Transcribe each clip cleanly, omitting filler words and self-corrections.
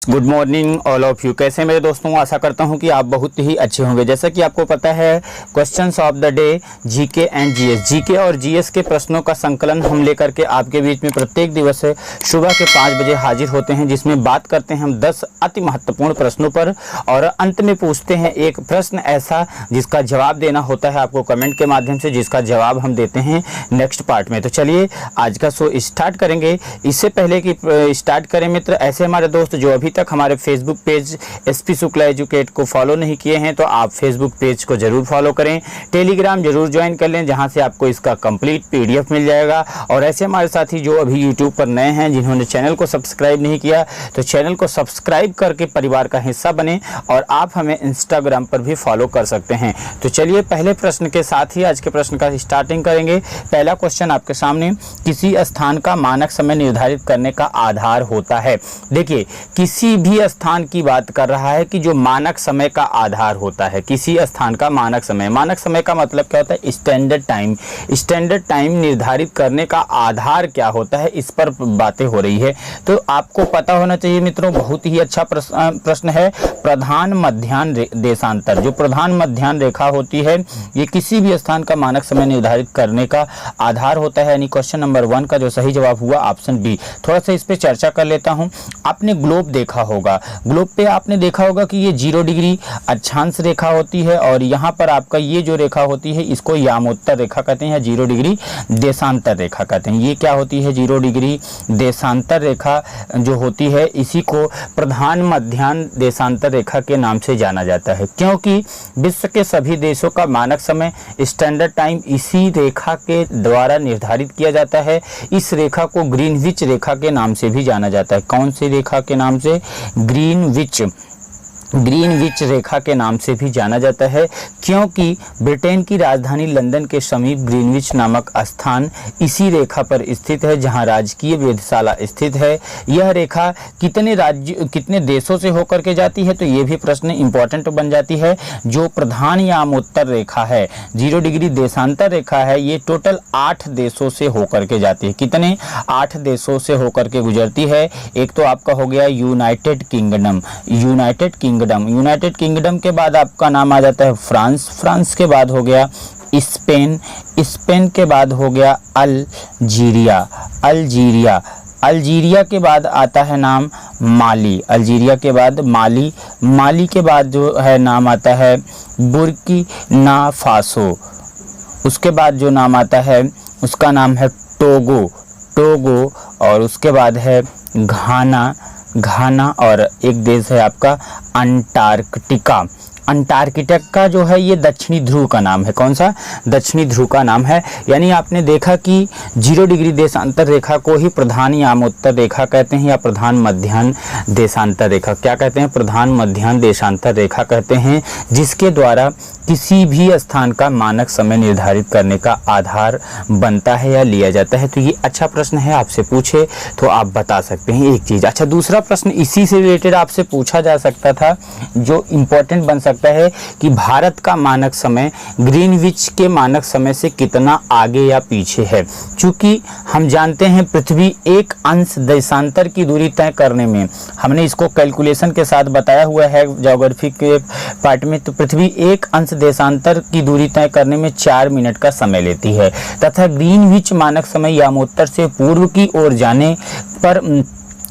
Good morning all of you. कैसे मेरे दोस्तों, आशा करता हूं कि आप बहुत ही अच्छे होंगे। जैसा कि आपको पता है, questions of the day GK and GS, GK और जीएस के प्रश्नों का संकलन हम लेकर के आपके बीच में प्रत्येक दिवस सुबह के 5 बजे हाजिर होते हैं, जिसमें बात करते हैं हम 10 अति महत्वपूर्ण प्रश्नों पर और अंत में पूछते हैं एक प्रश्न ऐसा जिसका जवाब देना होता है आपको कमेंट के माध्यम से, जिसका जवाब हम देते हैं नेक्स्ट पार्ट में। तो चलिए आज का शो स्टार्ट करेंगे। इससे पहले कि स्टार्ट करें मित्र, ऐसे हमारे दोस्त जो अभी तक हमारे Facebook page SP Shukla educate को फॉलो नहीं किए हैं तो आप फेसबुक पेज को जरूर फॉलो करें, टेलीग्राम जरूर ज्वाइन कर लें जहां से आपको इसका कंप्लीट पीडीएफ मिल जाएगा। और ऐसे हमारे साथी जो अभी यूट्यूब पर नए हैं, जिन्होंने चैनल को सब्सक्राइब नहीं किया तो चैनल को सब्सक्राइब करके परिवार का हिस्सा बने और आप हमें इंस्टाग्राम पर भी फॉलो कर सकते हैं। तो चलिए पहले प्रश्न के साथ ही आज के प्रश्न का स्टार्टिंग करेंगे। पहला क्वेश्चन आपके सामने, किसी स्थान का मानक समय निर्धारित करने का आधार होता है। देखिए, किसी भी स्थान की बात कर रहा है कि जो मानक समय का आधार होता है, किसी स्थान का मानक समय। मानक समय का मतलब क्या होता है? Standard time. स्टैंडर्ड टाइम निर्धारित करने का आधार क्या होता है, इस पर बातें हो रही है। तो आपको पता होना चाहिए मित्रों, बहुत ही अच्छा प्रश्न है। प्रधान मध्याह्न देशांतर, जो प्रधान मध्याह्न रेखा होती है, ये किसी भी स्थान का मानक समय निर्धारित करने का आधार होता है। यानी क्वेश्चन नंबर 1 का जो सही जवाब हुआ ऑप्शन बी। थोड़ा सा इस पे चर्चा कर लेता हूं। आपने ग्लोब देखा होगा, ग्लोब पे आपने देखा होगा कि ये 0 डिग्री अक्षांश रेखा होती है और यहाँ पर आपका ये जो रेखा होती है इसको यामोत्तर रेखा कहते हैं या 0 डिग्री देशांतर रेखा कहते हैं। ये क्या होती है? 0 डिग्री देशांतर रेखा जो होती है, इसी को प्रधान मध्याह्न देशांतर रेखा के नाम से जाना जाता है, क्योंकि विश्व के सभी देशों का मानक समय स्टैंडर्ड टाइम इसी रेखा के द्वारा निर्धारित किया जाता है। इस रेखा को ग्रीनविच रेखा के नाम से भी जाना जाता है। कौन सी रेखा के नाम से? ग्रीनविच रेखा के नाम से भी जाना जाता है, क्योंकि ब्रिटेन की राजधानी लंदन के समीप ग्रीनविच नामक स्थान इसी रेखा पर स्थित है, जहां राजकीय वेधशाला स्थित है। यह रेखा कितने देशों से होकर के जाती है? तो ये भी प्रश्न इंपॉर्टेंट बन जाती है। जो प्रधान यामोत्तर रेखा है, 0 डिग्री देशांतर रेखा है, ये टोटल 8 देशों से होकर के जाती है। कितने? 8 देशों से होकर के गुजरती है। एक तो आपका हो गया यूनाइटेड किंगडम के बाद आपका नाम आ जाता है फ्रांस के बाद हो गया स्पेन के बाद हो गया अल्जीरिया के बाद आता है नाम माली, अल्जीरिया के बाद माली के बाद जो है नाम आता है बुर्किना फासो। उसके बाद जो नाम आता है उसका नाम है टोगो और उसके बाद है घाना और एक देश है आपका अंटार्कटिका जो है ये दक्षिणी ध्रुव का नाम है। कौन सा? दक्षिणी ध्रुव का नाम है। यानी आपने देखा कि 0 डिग्री देशांतर रेखा को ही प्रधान यामोत्तर रेखा कहते हैं या प्रधान मध्याह्न देशांतर रेखा क्या कहते हैं? प्रधान मध्याह्न देशांतर रेखा कहते हैं, जिसके द्वारा किसी भी स्थान का मानक समय निर्धारित करने का आधार बनता है या लिया जाता है। तो ये अच्छा प्रश्न है, आपसे पूछे तो आप बता सकते हैं एक चीज़। अच्छा, दूसरा प्रश्न इसी से रिलेटेड आपसे पूछा जा सकता था, जो इम्पोर्टेंट बन सकता है कि भारत का मानक समय ग्रीनविच के मानक समय से कितना आगे या पीछे है। चूँकि हम जानते हैं पृथ्वी 1 अंश देशांतर की दूरी तय करने में, हमने इसको कैलकुलेशन के साथ बताया हुआ है ज्योग्राफी के पार्ट में, तो पृथ्वी 1 अंश देशांतर की दूरी तय करने में 4 मिनट का समय लेती है, तथा ग्रीनविच मानक समय यामोत्तर से पूर्व की ओर जाने पर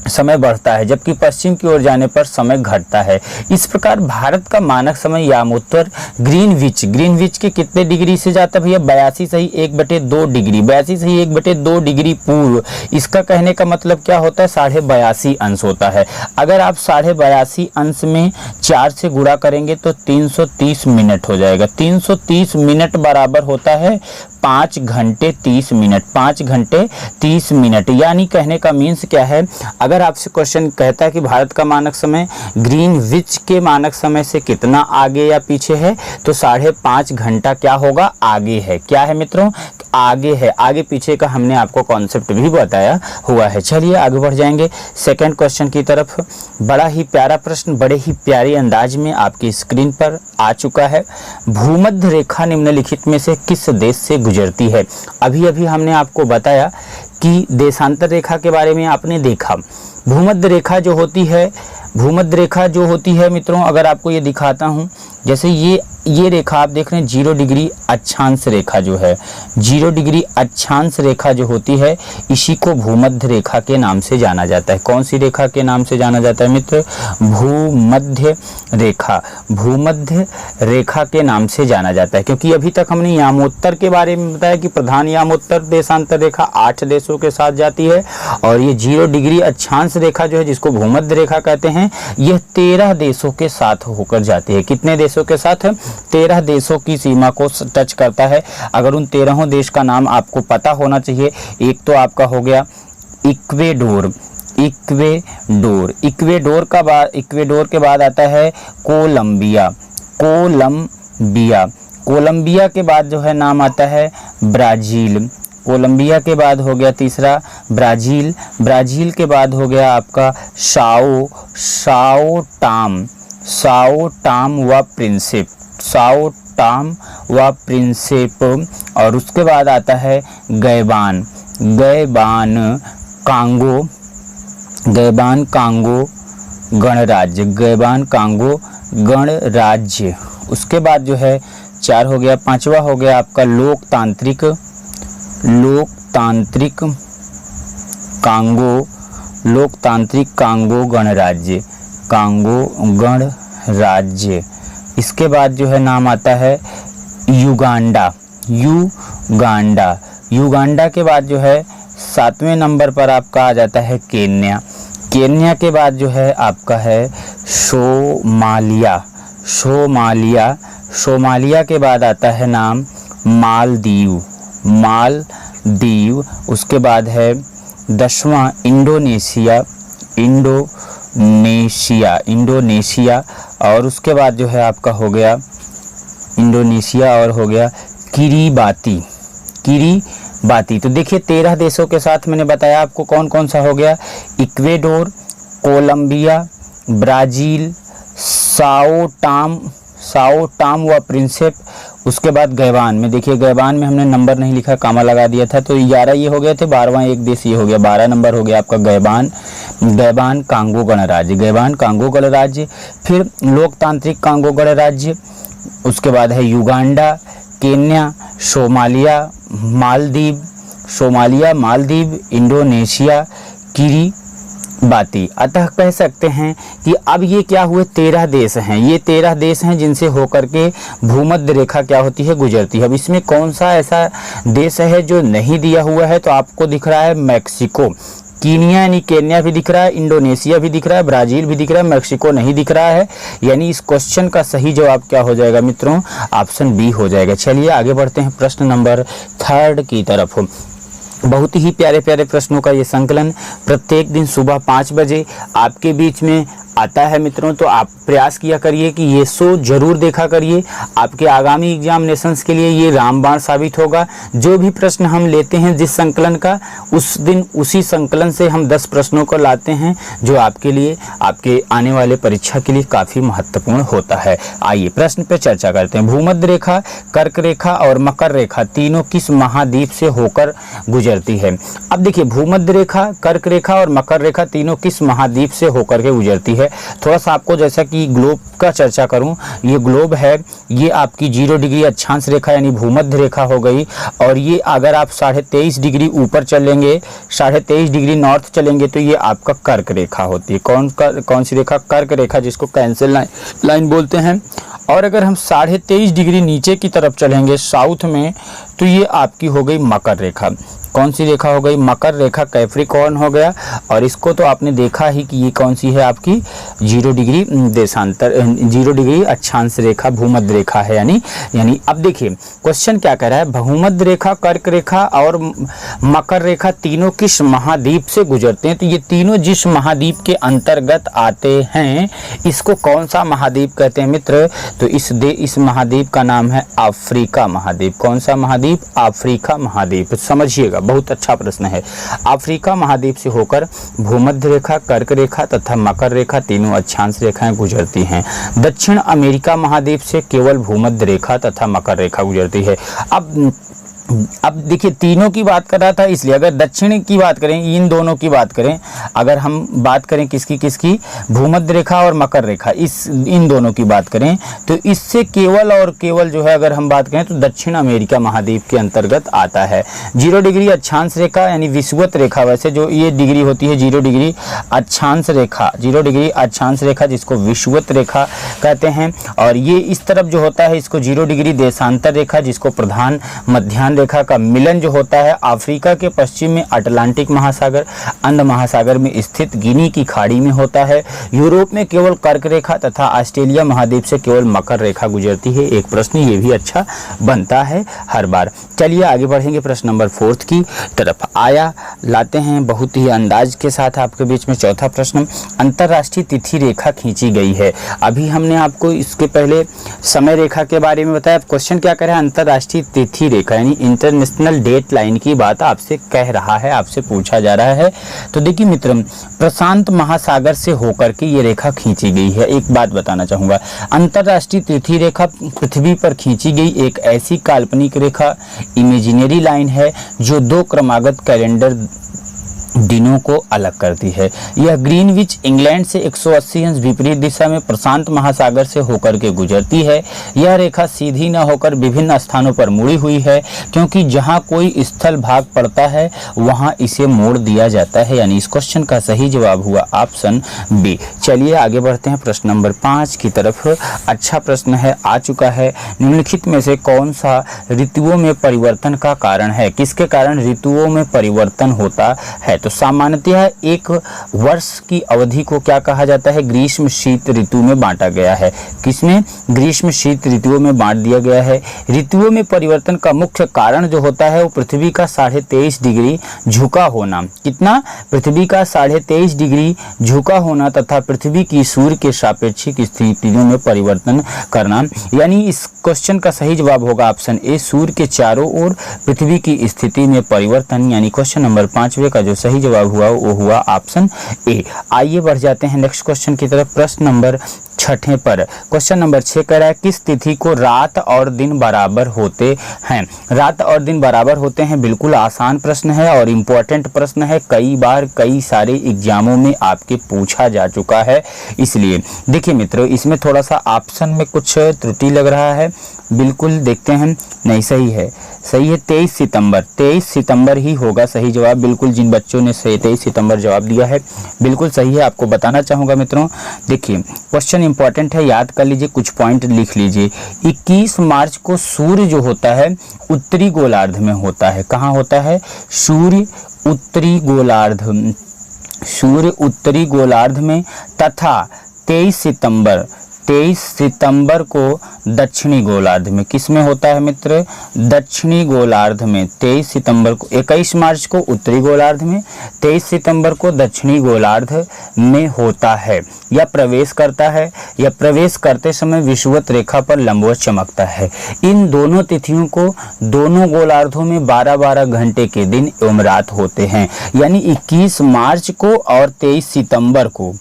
समय बढ़ता है, जबकि पश्चिम की ओर जाने पर समय घटता है। इस प्रकार भारत का मानक समय यामोत्तर ग्रीनविच के कितने डिग्री से जाता है भैया? 82 सही 1/2 डिग्री, 82 सही 1/2 डिग्री पूर्व। इसका कहने का मतलब क्या होता है? 82.5 अंश होता है। अगर आप 82.5 अंश में 4 से गुणा करेंगे तो 330 मिनट हो जाएगा। 330 मिनट बराबर होता है 5 घंटे 30 मिनट। 5 घंटे 30 मिनट यानी कहने का मीन्स क्या है? अगर आपसे क्वेश्चन कहता है कि भारत का मानक समय ग्रीनविच के मानक समय से कितना आगे या पीछे है, तो 5.5 घंटा क्या होगा? आगे है। क्या है मित्रों? आगे है। आगे पीछे का हमने आपको कॉन्सेप्ट भी बताया हुआ है। चलिए आगे बढ़ जाएंगे सेकंड क्वेश्चन की तरफ। बड़ा ही प्यारा प्रश्न बड़े ही प्यारे अंदाज में आपकी स्क्रीन पर आ चुका है। भूमध्य रेखा निम्नलिखित में से किस देश से गुजरती है? अभी अभी हमने आपको बताया कि देशांतर रेखा के बारे में आपने देखा। भूमध्य रेखा जो होती है, भूमध्य रेखा जो होती है मित्रों, अगर आपको ये दिखाता हूँ, जैसे ये रेखा आप देख रहे हैं 0 डिग्री अक्षांश रेखा जो है, 0 डिग्री अक्षांश रेखा जो होती है, इसी को भूमध्य रेखा के नाम से जाना जाता है। कौन सी रेखा के नाम से जाना जाता है मित्र? भूमध्य रेखा। भूमध्य रेखा के नाम से जाना जाता है, क्योंकि अभी तक हमने यामोत्तर के बारे में बताया कि प्रधान यामोत्तर देशांतर रेखा 8 देशों के साथ जाती है, और ये 0 डिग्री अक्षांश रेखा जो है, जिसको भूमध्य रेखा कहते हैं, यह 13 देशों के साथ होकर जाती है। कितने देशों के साथ? 13 देशों की सीमा को टच करता है। अगर उन 13 देश का नाम आपको पता होना चाहिए, एक तो आपका हो गया इक्वेडोर, इक्वेडोर के बाद आता है कोलंबिया, कोलंबिया के बाद जो है नाम आता है ब्राज़ील, कोलंबिया के बाद हो गया तीसरा ब्राज़ील के बाद हो गया आपका साओ टाम व प्रिंसिप, और उसके बाद आता है गैबान कांगो गणराज्य। उसके बाद जो है 4 हो गया, 5वां हो गया आपका लोकतांत्रिक कांगो गणराज्य। इसके बाद जो है नाम आता है युगांडा के बाद जो है 7वें नंबर पर आपका आ जाता है केन्या के बाद जो है आपका है सोमालिया के बाद आता है नाम मालदीव। उसके बाद है 10वां इंडोनेशिया, और उसके बाद जो है आपका हो गया इंडोनेशिया और हो गया किरीबाती। तो देखिए 13 देशों के साथ मैंने बताया आपको कौन कौन सा हो गया, इक्वेडोर, कोलंबिया, ब्राज़ील, साओ टाम व प्रिंसिप। उसके बाद गैबान में, देखिए गैबान में हमने नंबर नहीं लिखा, कामा लगा दिया था, तो 11 ये हो गए थे, 12वां एक देश ये हो गया, 12 नंबर हो गया आपका गैबान कांगो गणराज्य। फिर लोकतांत्रिक कांगो गणराज्य, उसके बाद है Uganda, Kenya, Somalia, Maldives, Indonesia, Kiribati. अतः कह सकते हैं कि अब ये क्या हुए, 13 देश हैं, ये 13 देश हैं जिनसे होकर के भूमध्य रेखा क्या होती है, गुजरती है। अब इसमें कौन सा ऐसा देश है जो नहीं दिया हुआ है, तो आपको दिख रहा है मैक्सिको, कीनिया यानी केन्या भी दिख रहा है, इंडोनेशिया भी दिख रहा है, ब्राज़ील भी दिख रहा है, मैक्सिको नहीं दिख रहा है। यानी इस क्वेश्चन का सही जवाब क्या हो जाएगा मित्रों, ऑप्शन बी हो जाएगा। चलिए आगे बढ़ते हैं प्रश्न नंबर 3 की तरफ। बहुत ही प्यारे प्यारे प्रश्नों का ये संकलन प्रत्येक दिन सुबह 5 बजे आपके बीच में आता है मित्रों। तो आप प्रयास किया करिए कि ये शो जरूर देखा करिए, आपके आगामी एग्जामिनेशंस के लिए ये रामबाण साबित होगा। जो भी प्रश्न हम लेते हैं जिस संकलन का, उस दिन उसी संकलन से हम 10 प्रश्नों को लाते हैं, जो आपके लिए आपके आने वाले परीक्षा के लिए काफ़ी महत्वपूर्ण होता है। आइए प्रश्न पे चर्चा करते हैं। भूमध्य रेखा, कर्क रेखा और मकर रेखा तीनों किस महाद्वीप से होकर गुजरती है? अब देखिए भूमध्य रेखा, कर्क रेखा और मकर रेखा तीनों किस महाद्वीप से होकर के गुजरती है। थोड़ा सा आपको जैसा कि ग्लोब का चर्चा करूं, ये ग्लोब है, ये आपकी 0 डिग्री अक्षांश रेखा यानी भूमध्य रेखा हो गई, और ये अगर आप 23.5 डिग्री ऊपर चलेंगे, 23.5 डिग्री नॉर्थ चलेंगे, तो ये आपका कर्क रेखा होती है। कौन सी रेखा? कर्क रेखा, जिसको कैंसिल लाइन बोलते हैं। और अगर हम 23.5 डिग्री नीचे की तरफ चलेंगे साउथ में, तो ये आपकी हो गई मकर रेखा। कौन सी रेखा हो गई? मकर रेखा, कैप्रिकॉर्न हो गया। और इसको तो आपने देखा ही कि ये कौन सी है आपकी 0 डिग्री देशांतर 0 डिग्री अक्षांश रेखा भूमध्य रेखा है। यानी अब देखिए क्वेश्चन क्या कह रहा है, भूमध्य रेखा, कर्क रेखा और मकर रेखा तीनों किस महाद्वीप से गुजरते हैं? तो ये तीनों जिस महाद्वीप के अंतर्गत आते हैं, इसको कौन सा महाद्वीप कहते हैं मित्र? तो इस महाद्वीप का नाम है अफ्रीका महाद्वीप। कौन सा महाद्वीप? अफ्रीका महाद्वीप। समझिएगा, बहुत अच्छा प्रश्न है। अफ्रीका महाद्वीप से होकर भूमध्य रेखा, कर्क रेखा तथा मकर रेखा तीनों अक्षांश रेखाएं गुजरती हैं। दक्षिण अमेरिका महाद्वीप से केवल भूमध्य रेखा तथा मकर रेखा गुजरती है। अब अब देखिए तीनों की बात कर रहा था, इसलिए अगर दक्षिण की बात करें, इन दोनों की बात करें, अगर हम बात करें किसकी भूमध्य रेखा और मकर रेखा, इन दोनों की बात करें तो इससे केवल और केवल जो है अगर हम बात करें तो दक्षिण अमेरिका महाद्वीप के अंतर्गत आता है। 0 डिग्री अक्षांश रेखा यानी विषुवत रेखा, वैसे जो ये डिग्री होती है 0 डिग्री अक्षांश रेखा, 0 डिग्री अक्षांश रेखा जिसको विषुवत रेखा कहते हैं, और ये इस तरफ जो होता है इसको 0 डिग्री देशांतर रेखा जिसको प्रधान मध्याह्न रेखा का मिलन जो होता है अफ्रीका के पश्चिम में अटलांटिक महासागर, अंध महासागर में स्थित गिनी की खाड़ी में होता है। यूरोप में केवल कर्क रेखा तथा ऑस्ट्रेलिया महाद्वीप से केवल मकर रेखा गुजरती है। एक प्रश्न ये भी अच्छा बनता है हर बार। चलिए आगे बढ़ेंगे, प्रश्न नंबर 4 की तरफ आया लाते हैं बहुत ही अंदाज के साथ आपके बीच में। चौथा प्रश्न, अंतरराष्ट्रीय तिथि रेखा खींची गई है। अभी हमने आपको इसके पहले समय रेखा के बारे में बताया। क्वेश्चन क्या कर रहा है, अंतरराष्ट्रीय तिथि रेखा यानी इंटरनेशनल डेट लाइन की बात आपसे कह रहा है, आपसे पूछा जा रहा है। तो देखिए मित्र, प्रशांत महासागर से होकर के ये रेखा खींची गई है। एक बात बताना चाहूँगा, अंतरराष्ट्रीय तिथि रेखा पृथ्वी पर खींची गई एक ऐसी काल्पनिक रेखा, इमेजिनरी लाइन है जो 2 क्रमागत कैलेंडर दिनों को अलग करती है। यह ग्रीनविच इंग्लैंड से 180 अंश विपरीत दिशा में प्रशांत महासागर से होकर के गुजरती है। यह रेखा सीधी न होकर विभिन्न स्थानों पर मुड़ी हुई है, क्योंकि जहां कोई स्थल भाग पड़ता है वहां इसे मोड़ दिया जाता है। यानी इस क्वेश्चन का सही जवाब हुआ ऑप्शन बी। चलिए आगे बढ़ते हैं प्रश्न नंबर 5 की तरफ। अच्छा प्रश्न है, आ चुका है। निम्नलिखित में से कौन सा ऋतुओं में परिवर्तन का कारण है? किसके कारण ऋतुओं में परिवर्तन होता है? तो सामान्यतः एक वर्ष की अवधि को क्या कहा जाता है? ग्रीष्म शीत ऋतु में बांटा गया है। किसमें? ग्रीष्म शीत ऋतुओं में बांट दिया गया है। ऋतुओं में परिवर्तन का मुख्य कारण जो होता है वो पृथ्वी का 23.5 डिग्री झुका होना। कितना? पृथ्वी का 23.5 डिग्री झुका होना तथा पृथ्वी की सूर्य के सापेक्षिक स्थितियों में परिवर्तन करना। यानी इस क्वेश्चन का सही जवाब होगा ऑप्शन ए, सूर्य के चारों ओर पृथ्वी की स्थिति में परिवर्तन। यानी क्वेश्चन नंबर 5 का जो सही जवाब हुआ वो हुआ ऑप्शन ए। आइए बढ़ जाते हैं नेक्स्ट क्वेश्चन की तरफ। प्रश्न नंबर 6 पर, क्वेश्चन नंबर 6 कह रहा है किस तिथि को रात और दिन बराबर होते हैं? रात और दिन बराबर होते हैं, बिल्कुल आसान प्रश्न है और इम्पोर्टेंट प्रश्न है। कई बार कई सारे एग्जामों में आपके पूछा जा चुका है। इसलिए देखिए मित्रों, इसमें थोड़ा सा ऑप्शन में कुछ त्रुटि लग रहा है। बिल्कुल देखते हैं, नहीं सही है, सही है 23 सितंबर। 23 सितंबर ही होगा सही जवाब। बिल्कुल जिन बच्चों ने 23 सितंबर जवाब दिया है बिल्कुल सही है। आपको बताना चाहूँगा मित्रों, देखिए क्वेश्चन इंपॉर्टेंट है, याद कर लीजिए, कुछ पॉइंट लिख लीजिए। 21 मार्च को सूर्य जो होता है उत्तरी गोलार्ध में होता है। कहाँ होता है? सूर्य उत्तरी गोलार्ध में तथा 23 सितंबर को दक्षिणी गोलार्ध में। किस में होता है मित्र? दक्षिणी गोलार्ध में। 23 सितंबर को, 21 मार्च को उत्तरी गोलार्ध में, 23 सितंबर को दक्षिणी गोलार्ध में होता है या प्रवेश करता है, या प्रवेश करते समय विषुवत रेखा पर लंबवत चमकता है। इन दोनों तिथियों को दोनों गोलार्धों में 12-12 घंटे के दिन एवं रात होते हैं। यानी 21 मार्च को और 23 सितंबर को,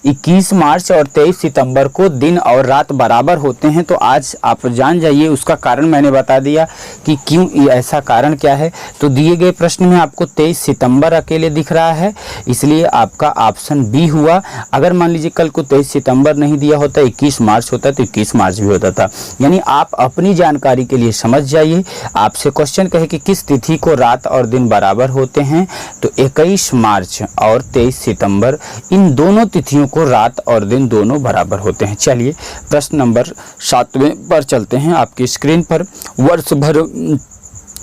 21 मार्च और 23 सितंबर को दिन और रात बराबर होते हैं। तो आज आप जान जाइए, उसका कारण मैंने बता दिया कि क्यों, ऐसा कारण क्या है। तो दिए गए प्रश्न में आपको 23 सितंबर अकेले दिख रहा है, इसलिए आपका ऑप्शन बी हुआ। अगर मान लीजिए कल को 23 सितंबर नहीं दिया होता, 21 मार्च होता तो 21 मार्च भी होता था। यानी आप अपनी जानकारी के लिए समझ जाइए, आपसे क्वेश्चन कहे कि किस तिथि को रात और दिन बराबर होते हैं, तो 21 मार्च और 23 सितंबर इन दोनों तिथियों को रात और दिन दोनों बराबर होते हैं। चलिए प्रश्न नंबर 7वें पर चलते हैं। आपकी स्क्रीन पर वर्ष भर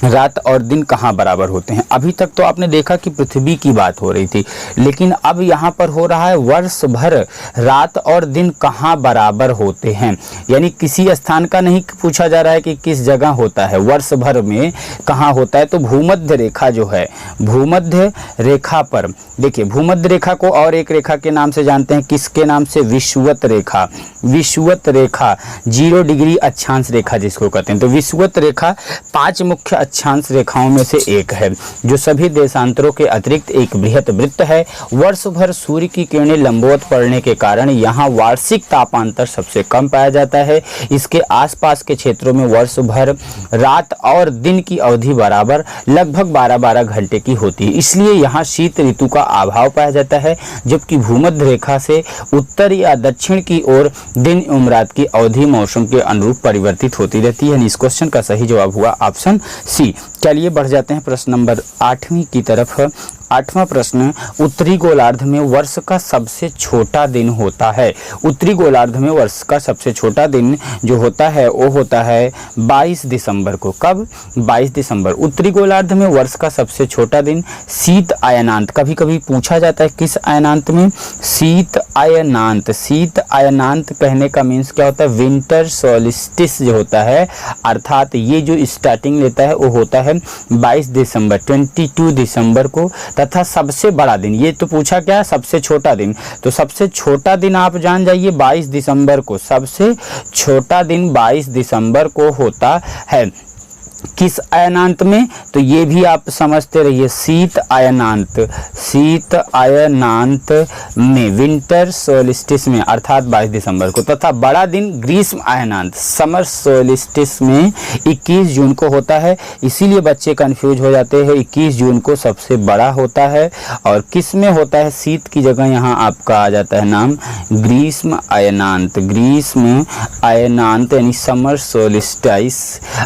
रात और दिन कहाँ बराबर होते हैं? अभी तक तो आपने देखा कि पृथ्वी की बात हो रही थी, लेकिन अब यहाँ पर हो रहा है वर्ष भर रात और दिन कहाँ बराबर होते हैं। यानी किसी स्थान का नहीं पूछा जा रहा है कि किस जगह होता है, वर्ष भर में कहाँ होता है। तो भूमध्य रेखा जो है, भूमध्य रेखा पर देखिए, भूमध्य रेखा को और एक रेखा के नाम से जानते हैं, किसके नाम से? विषुवत रेखा। विषुवत रेखा 0 डिग्री अक्षांश रेखा जिसको कहते हैं। तो विषुवत रेखा 5 मुख्य अक्षांश रेखाओं में से एक है जो सभी देशांतरों के अतिरिक्त एक बृहत वृत्त है। वर्ष भर सूर्य की किरणें लंबवत पड़ने के कारण यहाँ वार्षिक तापांतर सबसे कम पाया जाता है। इसके आसपास के क्षेत्रों में वर्ष भर रात और दिन की अवधि बराबर लगभग 12-12 घंटे की होती है, इसलिए यहाँ शीत ऋतु का अभाव पाया जाता है। जबकि भूमध्य रेखा से उत्तर या दक्षिण की ओर दिन एवं रात की अवधि मौसम के अनुरूप परिवर्तित होती रहती है। इस क्वेश्चन का सही जवाब हुआ ऑप्शन सी। चलिए बढ़ जाते हैं प्रश्न नंबर 8वीं की तरफ। 8वां प्रश्न, उत्तरी गोलार्ध में वर्ष का सबसे छोटा दिन होता है। उत्तरी गोलार्ध में वर्ष का सबसे छोटा दिन जो होता है वो होता है 22 दिसंबर को। कब? 22 दिसंबर। उत्तरी गोलार्ध में वर्ष का सबसे छोटा दिन शीत अयनांत, कभी कभी पूछा जाता है किस अयनांत में? शीत अयनांत। शीत अयनांत कहने का मीन्स क्या होता है? विंटर सोलिस्टिस जो होता है, अर्थात ये जो स्टार्टिंग लेता है वो होता है 22 दिसंबर 22 दिसंबर को। तथा सबसे बड़ा दिन, ये तो पूछा क्या? सबसे छोटा दिन। तो सबसे छोटा दिन आप जान जाइए 22 दिसंबर को। सबसे छोटा दिन 22 दिसंबर को होता है किस अयनांत में? तो ये भी आप समझते रहिए, शीत अयनांत। शीत अयनांत में, विंटर सोलिस्टिस में, अर्थात 22 दिसंबर को। तथा बड़ा दिन ग्रीष्म अयनांत, समर सोलिस्टिस में 21 जून को होता है। इसीलिए बच्चे कंफ्यूज हो जाते हैं, 21 जून को सबसे बड़ा होता है। और किस में होता है? शीत की जगह यहाँ आपका आ जाता है नाम ग्रीष्म अयनांत। ग्रीष्म अयनांत यानी समर सोलिस्टिस,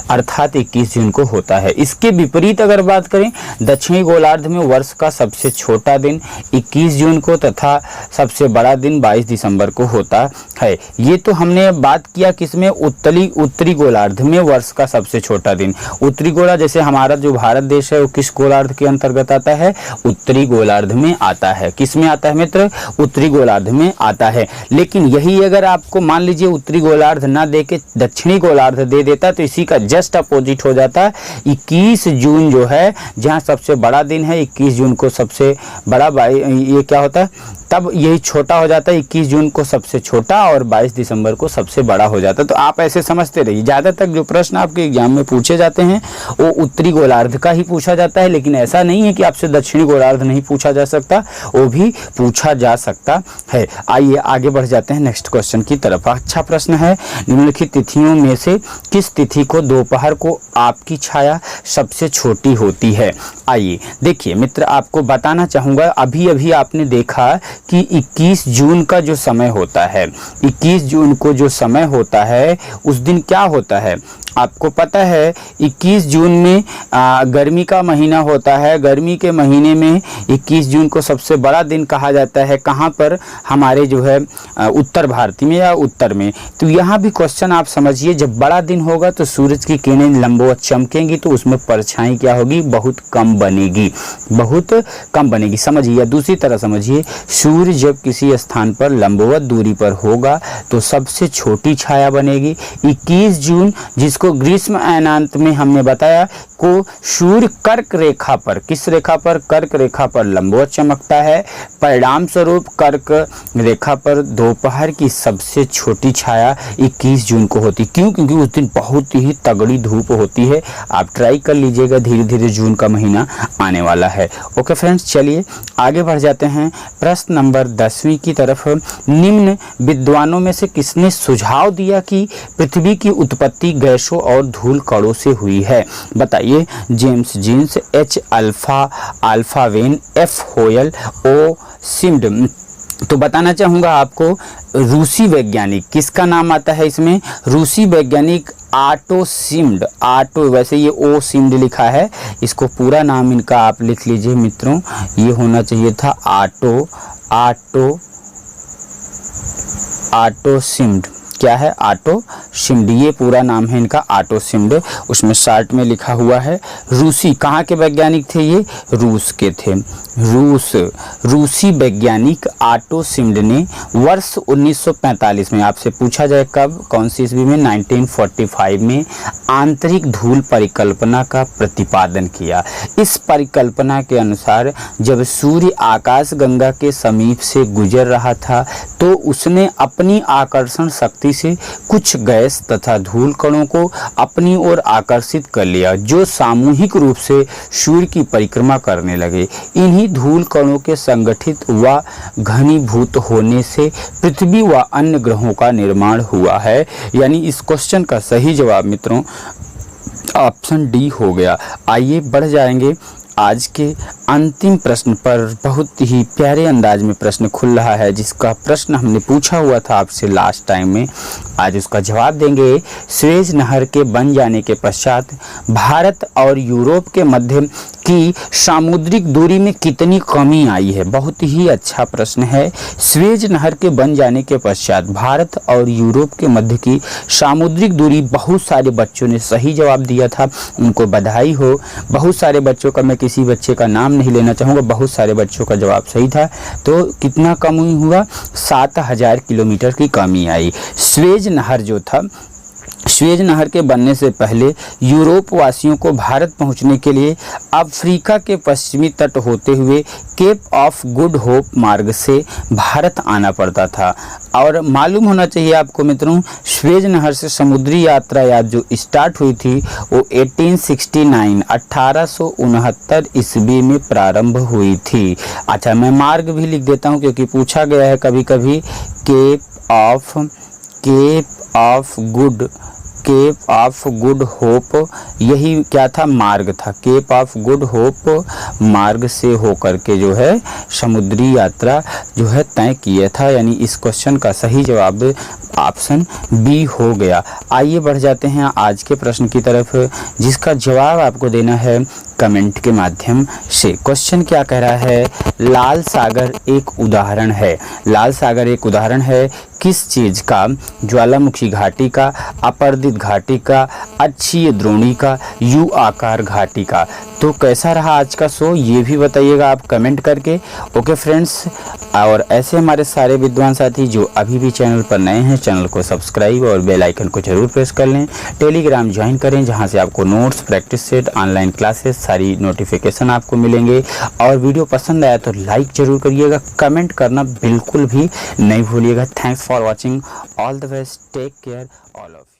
अर्थात 21 जून को होता है। इसके विपरीत अगर बात करें, दक्षिणी गोलार्ध में वर्ष का सबसे छोटा दिन 21 जून को तथा सबसे बड़ा दिन 22 दिसंबर को होता है। ये तो हमने बात किया किसमें? उत्तरी गोलार्ध में वर्ष का सबसे छोटा दिन। उत्तरी गोलार्ध, जैसे हमारा जो भारत देश है वो किस गोलार्ध के अंतर्गत आता है? उत्तरी गोलार्ध में आता है। किस में आता है मित्र? उत्तरी गोलार्ध में आता है। लेकिन यही अगर आपको मान लीजिए उत्तरी गोलार्ध ना दे के दक्षिणी गोलार्ध दे देता तो इसी का जस्ट अपोजिट हो जाता। 21 जून जो है, जहां सबसे बड़ा दिन है 21 जून को सबसे बड़ा, ये क्या होता है? तब यही छोटा हो जाता है, 21 जून को सबसे छोटा और 22 दिसंबर को सबसे बड़ा हो जाता है। तो आप ऐसे समझते रहिए। ज़्यादातर जो प्रश्न आपके एग्जाम में पूछे जाते हैं वो उत्तरी गोलार्ध का ही पूछा जाता है, लेकिन ऐसा नहीं है कि आपसे दक्षिणी गोलार्ध नहीं पूछा जा सकता, वो भी पूछा जा सकता है। आइए आगे बढ़ जाते हैं नेक्स्ट क्वेश्चन की तरफ। अच्छा प्रश्न है, निम्नलिखित तिथियों में से किस तिथि को दोपहर को आपकी छाया सबसे छोटी होती है? आइए देखिए मित्र, आपको बताना चाहूँगा, अभी अभी आपने देखा कि 21 जून का जो समय होता है, 21 जून को जो समय होता है उस दिन क्या होता है? आपको पता है 21 जून में गर्मी का महीना होता है। गर्मी के महीने में 21 जून को सबसे बड़ा दिन कहा जाता है। कहाँ पर? हमारे जो है उत्तर भारत में या उत्तर में। तो यहाँ भी क्वेश्चन आप समझिए, जब बड़ा दिन होगा तो सूरज की किरणें लंबवत चमकेंगी तो उसमें परछाई क्या होगी? बहुत कम बनेगी, बहुत कम बनेगी। समझिए, दूसरी तरह समझिए, सूर्य जब किसी स्थान पर लंबवत दूरी पर होगा तो सबसे छोटी छाया बनेगी। 21 जून जिसको ग्रीष्म अयनांत में हमने बताया को सूर्य कर्क रेखा पर, किस रेखा पर? कर्क रेखा पर लंबवत चमकता है। परिणाम स्वरूप कर्क रेखा पर दोपहर की सबसे छोटी छाया 21 जून को होती। क्यों? क्योंकि उस दिन बहुत ही तगड़ी धूप होती है। आप ट्राई कर लीजिएगा, धीरे धीरे जून का महीना आने वाला है। ओके फ्रेंड्स, चलिए आगे बढ़ जाते हैं प्रश्न नंबर 10वीं की तरफ। निम्न विद्वानों में से किसने सुझाव दिया कि पृथ्वी की उत्पत्ति गैसों और धूल कणों से हुई है? बताइए। जेम्स जीन्स, एच अल्फावेन, एफ होयल, ओ सिम्ड। तो बताना चाहूँगा आपको, रूसी वैज्ञानिक, किसका नाम आता है इसमें? रूसी वैज्ञानिक ऑटो सिम्ड। ऑटो, वैसे ये ओ सिम्ड लिखा है, इसको पूरा नाम इनका आप लिख लीजिए मित्रों, ये होना चाहिए था ऑटो सिम्ड। क्या है? ऑटो सिम्ड, ये पूरा नाम है इनका, ऑटो सिम्ड। उसमें शॉर्ट में लिखा हुआ है। रूसी, कहाँ के वैज्ञानिक थे ये? रूस के थे। रूसी वैज्ञानिक ऑटो सिम्ड ने वर्ष 1945 में, आपसे पूछा जाए कब, कौन सी ईस्वी में? 1945 में आंतरिक धूल परिकल्पना का प्रतिपादन किया। इस परिकल्पना के अनुसार जब सूर्य आकाशगंगा के समीप से गुजर रहा था तो उसने अपनी आकर्षण शक्ति से कुछ गैस गैस तथा धूल कणों को अपनी ओर आकर्षित कर लिया, जो सामूहिक रूप से सूर्य की परिक्रमा करने लगे। इन्हीं धूल कणों के संगठित व घनीभूत होने से पृथ्वी व अन्य ग्रहों का निर्माण हुआ है। यानी इस क्वेश्चन का सही जवाब मित्रों ऑप्शन डी हो गया। आइए बढ़ जाएंगे आज के अंतिम प्रश्न पर। बहुत ही प्यारे अंदाज में प्रश्न खुल रहा है, जिसका प्रश्न हमने पूछा हुआ था आपसे लास्ट टाइम में। आज उसका जवाब देंगे। सुएज नहर के बन जाने के पश्चात भारत और यूरोप के मध्य की सामुद्रिक दूरी में कितनी कमी आई है? बहुत ही अच्छा प्रश्न है। सुएज नहर के बन जाने के पश्चात भारत और यूरोप के मध्य की सामुद्रिक दूरी, बहुत सारे बच्चों ने सही जवाब दिया था, उनको बधाई हो। बहुत सारे बच्चों का, मैं किसी बच्चे का नाम नहीं लेना चाहूँगा, बहुत सारे बच्चों का जवाब सही था। तो कितना कमी हुआ? 7000 किलोमीटर की कमी आई। सुएज नहर जो था, सुएज नहर के बनने से पहले यूरोप वासियों को भारत पहुंचने के लिए अफ्रीका के पश्चिमी तट होते हुए केप ऑफ गुड होप मार्ग से भारत आना पड़ता था। और मालूम होना चाहिए आपको मित्रों, सुएज नहर से समुद्री यात्रा जो स्टार्ट हुई थी वो 1869 ईस्वी में प्रारंभ हुई थी। अच्छा, मैं मार्ग भी लिख देता हूँ क्योंकि पूछा गया है कभी कभी। केप ऑफ गुड होप, यही क्या था? मार्ग था। केप ऑफ गुड होप मार्ग से होकर के जो है समुद्री यात्रा जो है तय किया था। यानी इस क्वेश्चन का सही जवाब ऑप्शन बी हो गया। आइए बढ़ जाते हैं आज के प्रश्न की तरफ, जिसका जवाब आपको देना है कमेंट के माध्यम से। क्वेश्चन क्या कह रहा है? लाल सागर एक उदाहरण है। लाल सागर एक उदाहरण है किस चीज का? ज्वालामुखी घाटी का, अपरदित घाटी का, अक्षीय द्रोणी का, यू आकार घाटी का। तो कैसा रहा आज का शो, ये भी बताइएगा आप कमेंट करके। ओके फ्रेंड्स, और ऐसे हमारे सारे विद्वान साथी जो अभी भी चैनल पर नए हैं, चैनल को सब्सक्राइब और बेल आइकन को जरूर प्रेस कर लें। टेलीग्राम ज्वाइन करें, जहां से आपको notes, practice set, online classes सारी नोटिफिकेशन आपको मिलेंगे। और वीडियो पसंद आया तो लाइक जरूर करिएगा, कमेंट करना बिल्कुल भी नहीं भूलिएगा। Thanks for watching, all the best, take care all of you.